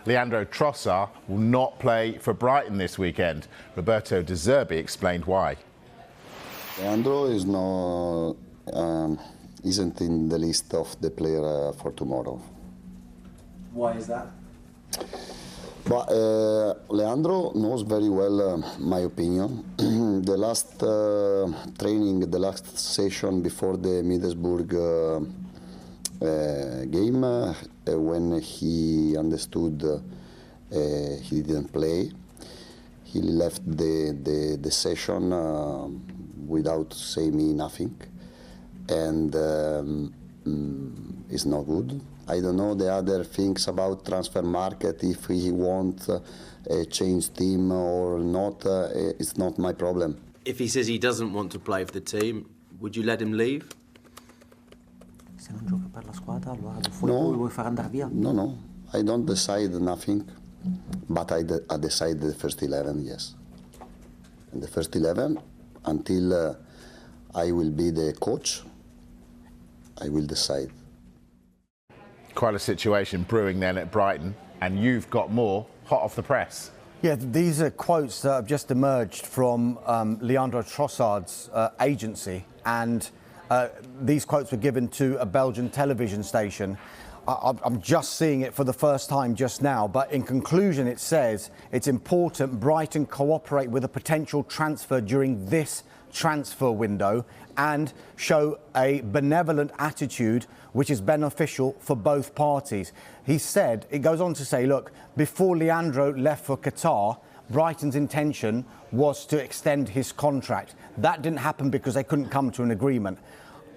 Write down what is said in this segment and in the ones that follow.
Leandro Trossard will not play for Brighton this weekend. Roberto De Zerbi explained why. Leandro is isn't in the list of the player for tomorrow. Why is that? But Leandro knows very well my opinion. The last training, the last session before the Middlesbrough game, when he understood he didn't play, he left the session without saying me nothing, and it's not good. I don't know the other things about transfer market, if he wants a change team or not, it's not my problem. If he says he doesn't want to play for the team, would you let him leave? No, I don't decide nothing, but I decide the first 11, yes. And the first 11, until I will be the coach, I will decide. Quite a situation brewing then at Brighton, and you've got more hot off the press. Yeah, these are quotes that have just emerged from Leandro Trossard's agency, and these quotes were given to a Belgian television station. I'm just seeing it for the first time just now, but in conclusion it says it's important Brighton cooperate with a potential transfer during this transfer window and show a benevolent attitude which is beneficial for both parties. He said, it goes on to say, look, before Leandro left for Qatar, Brighton's intention was to extend his contract. That didn't happen because they couldn't come to an agreement.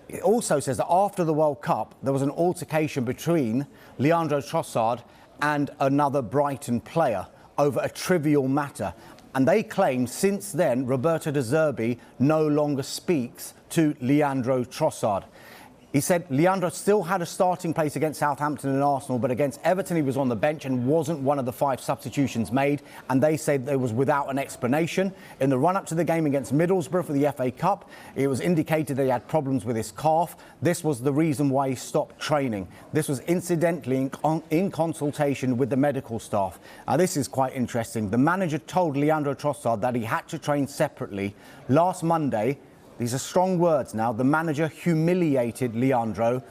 It also says that after the World Cup, there was an altercation between Leandro Trossard and another Brighton player over a trivial matter. And they claim since then, Roberto De Zerbi no longer speaks to Leandro Trossard. He said Leandro still had a starting place against Southampton and Arsenal, but against Everton he was on the bench and wasn't one of the 5 substitutions made. And they said it was without an explanation. In the run-up to the game against Middlesbrough for the FA Cup, it was indicated that he had problems with his calf. This was the reason why he stopped training. This was incidentally in consultation with the medical staff. Now, this is quite interesting. The manager told Leandro Trossard that he had to train separately. Last Monday, these are strong words now, the manager humiliated Leandro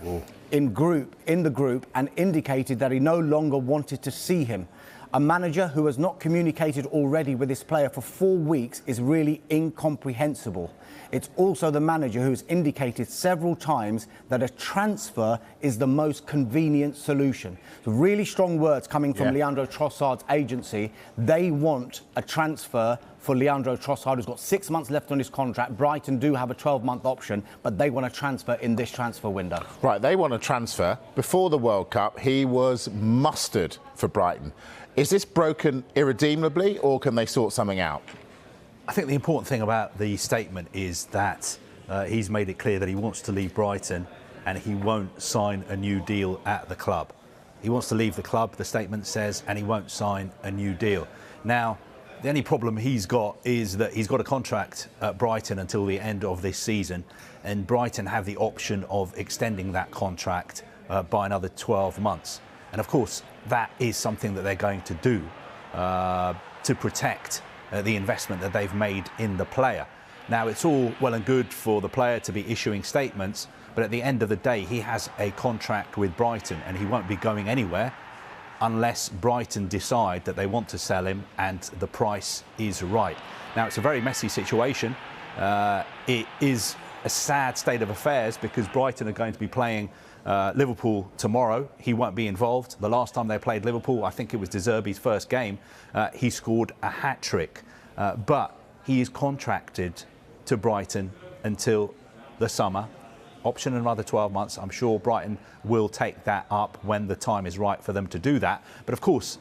in the group and indicated that he no longer wanted to see him. A manager who has not communicated already with this player for 4 weeks is really incomprehensible. It's also the manager who's indicated several times that a transfer is the most convenient solution. So really strong words coming from Leandro Trossard's agency. They want a transfer for Leandro Trossard, who's got 6 months left on his contract. Brighton do have a 12-month option, but they want a transfer in this transfer window. Right, they want a transfer. Before the World Cup, he was mustered for Brighton. Is this broken irredeemably, or can they sort something out? I think the important thing about the statement is that he's made it clear that he wants to leave Brighton and he won't sign a new deal at the club. He wants to leave the club, the statement says, and he won't sign a new deal. Now, the only problem he's got is that he's got a contract at Brighton until the end of this season, and Brighton have the option of extending that contract by another 12 months. And of course, that is something that they're going to do to protect the investment that they've made in the player. Now, it's all well and good for the player to be issuing statements, but at the end of the day, he has a contract with Brighton and he won't be going anywhere unless Brighton decide that they want to sell him and the price is right. Now, it's a very messy situation. It is a sad state of affairs because Brighton are going to be playing Liverpool tomorrow. He won't be involved. The last time they played Liverpool, I think it was De Zerbi's first game, he scored a hat-trick. But he is contracted to Brighton until the summer. Option another 12 months. I'm sure Brighton will take that up when the time is right for them to do that. But of course,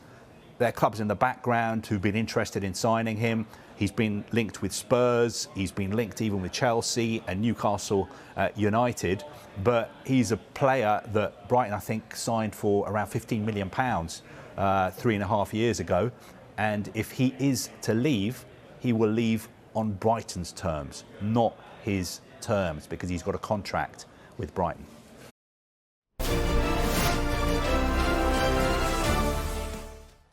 there are clubs in the background who've been interested in signing him. He's been linked with Spurs. He's been linked even with Chelsea and Newcastle United. But he's a player that Brighton, I think, signed for around £15 million 3.5 years ago. And if he is to leave, he will leave on Brighton's terms, not his terms, because he's got a contract with Brighton.